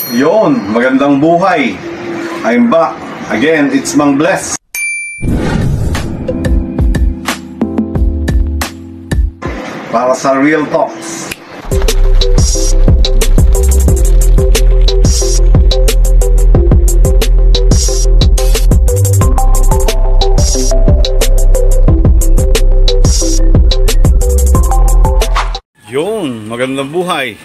Yon, magandang buhay. I'm back. Again, it's Mang Bless. Para sa Real Talks. Yon, magandang buhay.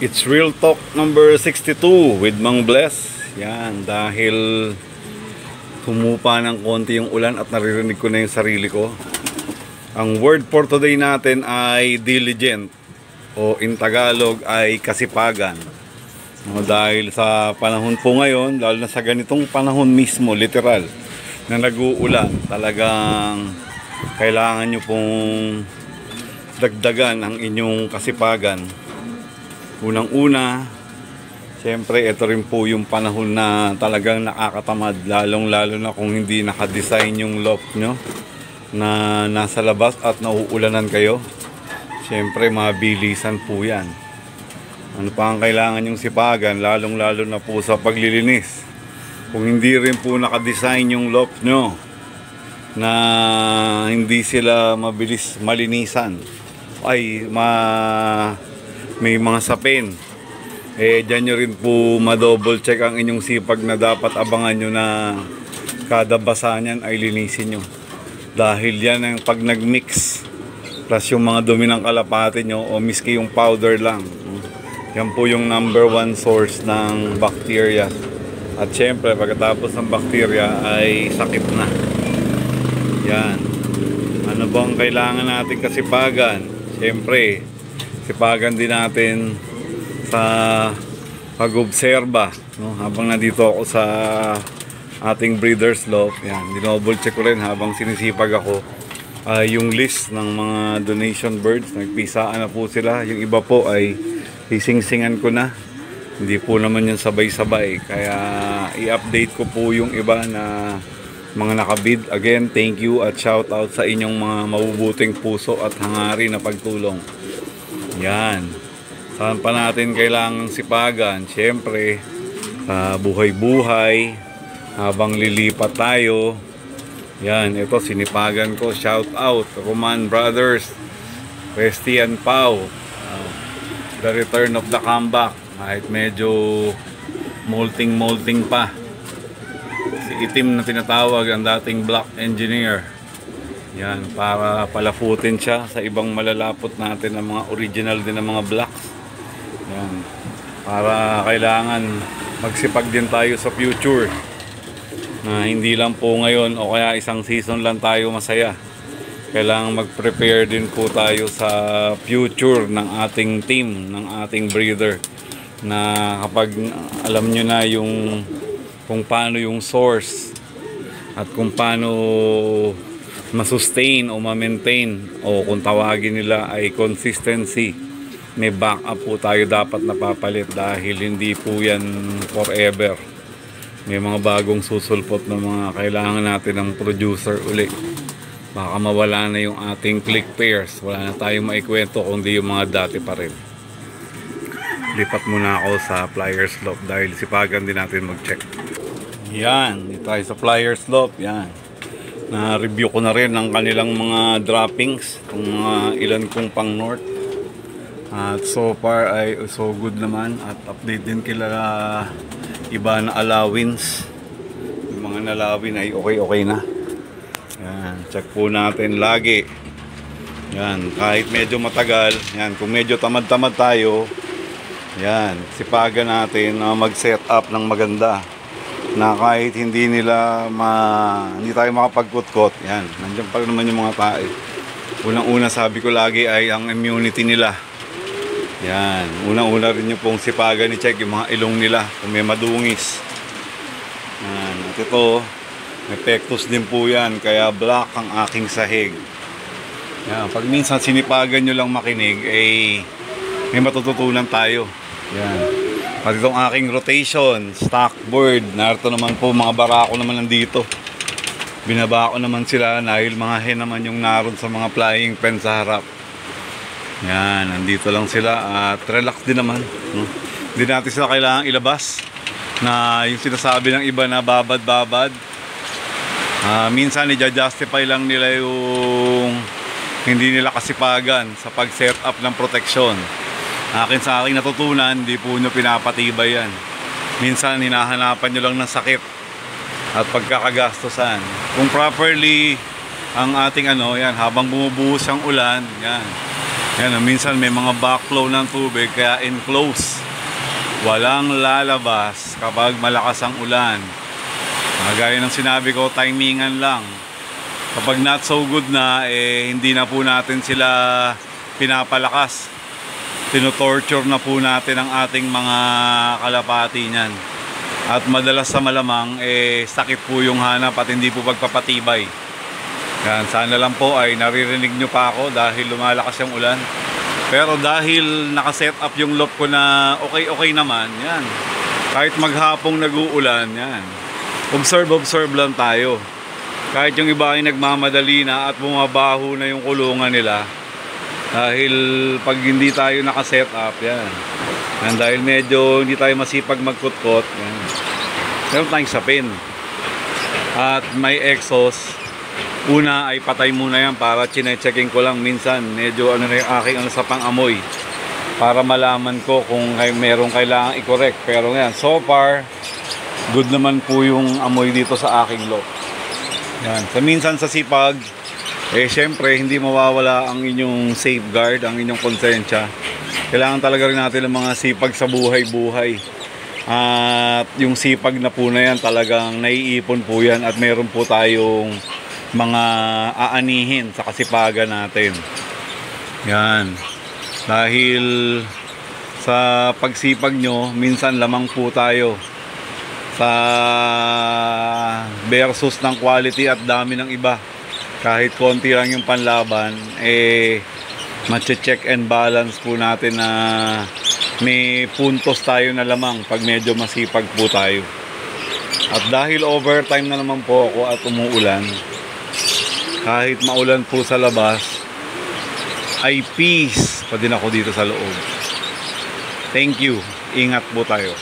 It's Real Talk number 62 with Mang Bless. Yan, dahil humupa ng konti yung ulan at naririnig ko na yung sarili ko. Ang word for today natin ay diligent, o in Tagalog ay kasipagan. Dahil sa panahon po ngayon, lalo na sa ganitong panahon mismo, literal, na nag-uulan, talagang kailangan nyo pong dagdagan ang inyong kasipagan. Unang-una, siyempre ito rin po yung panahon na talagang nakakatamad, lalong-lalo na kung hindi nakadesign yung loft nyo na nasa labas at nauulanan kayo. Siyempre mabilisan po yan. Ano pa ang kailangan yung sipagan, lalong-lalo na po sa paglilinis. Kung hindi rin po nakadesign yung loft nyo na hindi sila mabilis malinisan, ay may mga sapin, dyan nyo rin po ma-double check ang inyong sipag na dapat abangan nyo na kada basa nyan ay linisin nyo. Dahil yan ang pag nag-mix plus yung mga dumi ng kalapati nyo o miski yung powder lang, yan po yung number one source ng bacteria. At syempre pagkatapos ng bacteria ay sakit na. Yan. Ano bang kailangan natin kasipagan? Syempre sipagan din natin sa pag-obserba, no? Habang nandito ako sa ating breeder's loft, yan, dinouble check ko rin habang sinisipag ako yung list ng mga donation birds. Nagpisaan na po sila. Yung iba po ay sisingsingan ko na, hindi po naman yan sabay-sabay, kaya i-update ko po yung iba na mga nakabid. Again, thank you at shout out sa inyong mga mabubuting puso at hangarin na pagtulong. Yan. Saan pa natin kailangang sipagan? Siyempre, sa buhay-buhay, habang lilipat tayo. Yan, ito sinipagan ko. Shout out, Roman Brothers, Christian Pau, the return of the comeback. Kahit medyo molting pa. Si Itim na tinatawag, ang dating black engineer. Yan, para palaputin siya sa ibang malalapot natin ng mga original din ng mga blacks. Yan, para kailangan magsipag din tayo sa future, na hindi lang po ngayon o kaya isang season lang tayo masaya. Kailangan mag-prepare din po tayo sa future ng ating team, ng ating breeder, na kapag alam nyo na yung kung paano yung source at kung paano masustain o ma-maintain, o kung tawagin nila ay consistency, may backup po tayo dapat napapalit, dahil hindi po yan forever. May mga bagong susulpot na mga kailangan natin ng producer uli. Baka mawala na yung ating click pairs, wala na tayong maikwento kundi yung mga dati pa rin. Lipat muna ako sa Flyers Loft dahil sipagan din natin mag-check. Yan, dito tayo sa Flyers Loft. Yan, na-review ko na rin ang kanilang mga droppings, kung mga ilan kong pang north. At so far ay so good naman. At update din kila iba na allowance. Yung mga nalawin ay okay na. Yan, check po natin lagi. Yan, kahit medyo matagal, yan, kung medyo tamad-tamad tayo, yan, sipagan natin na mag-set up ng maganda, na kahit hindi tayo makapagkutkot, yan, nandiyan pa naman yung mga tae. Unang-una sabi ko lagi ay ang immunity nila. Yan, unang-una rin yung pong sipagan ni check yung mga ilong nila, kung may madungis. Yan, at ito, may pectus din po yan, kaya black ang aking sahig. Yan, pag minsan sinipagan nyo lang makinig, may matututunan tayo. Yan. At itong aking rotation, stock bird, narito naman po, mga barako naman nandito. Binaba ko naman sila dahil mga hen naman yung naroon sa mga flying pen sa harap. Yan, nandito lang sila at relax din naman, no? Hindi natin sila kailangang ilabas na yung sinasabi ng iba na babad-babad. Minsan i-justify lang nila yung hindi nila kasipagan sa pag-set up ng proteksyon. Sa akin natutunan, hindi po nyo pinapatibay yan. Minsan hinahanapan nyo lang ng sakit at pagkakagastosan. Kung properly ang ating yan, habang bumubuhos ang ulan, yan, minsan may mga backflow ng tubig, kaya enclose. Walang lalabas kapag malakas ang ulan. Gaya ng sinabi ko, timingan lang. Kapag not so good na, hindi na po natin sila pinapalakas. Tinotorture na po natin ang ating mga kalapati niyan. At madalas sa malamang, sakit po yung hanap at hindi po pagpapatibay. Yan, sana lang po ay naririnig nyo pa ako dahil lumalakas yung ulan. Pero dahil nakaset up yung loop ko na okay naman, yan. Kahit maghapong nag-uulan, yan. Observe lang tayo. Kahit yung iba ay nagmamadali na at bumabaho na yung kulungan nila. Dahil pag hindi tayo nakaset up, yan. Dahil medyo hindi tayo masipag magkutkot, yan. Meron tayong sapin. At may exhaust. Una ay patay muna yan para chine-checking ko lang minsan. Medyo na yung aking sa pang-amoy. Para malaman ko kung merong kailangang i-correct. Pero ngayon, so far, good naman po yung amoy dito sa aking lock. Yan. So minsan sa sipag, syempre hindi mawawala ang inyong safeguard, ang inyong konsensya. Kailangan talaga rin natin ng mga sipag sa buhay-buhay. At yung sipag na po na yan, talagang naiipon po yan at meron po tayong mga aanihin sa kasipagan natin. Yan. Dahil sa pagsipag nyo, minsan lamang po tayo sa versus ng quality at dami ng iba. Kahit konti lang yung panlaban, matche-check and balance po natin na may puntos tayo na lamang pag medyo masipag po tayo. At dahil overtime na naman po ako at umuulan, kahit maulan po sa labas, ay peace pa din ako dito sa loob. Thank you. Ingat po tayo.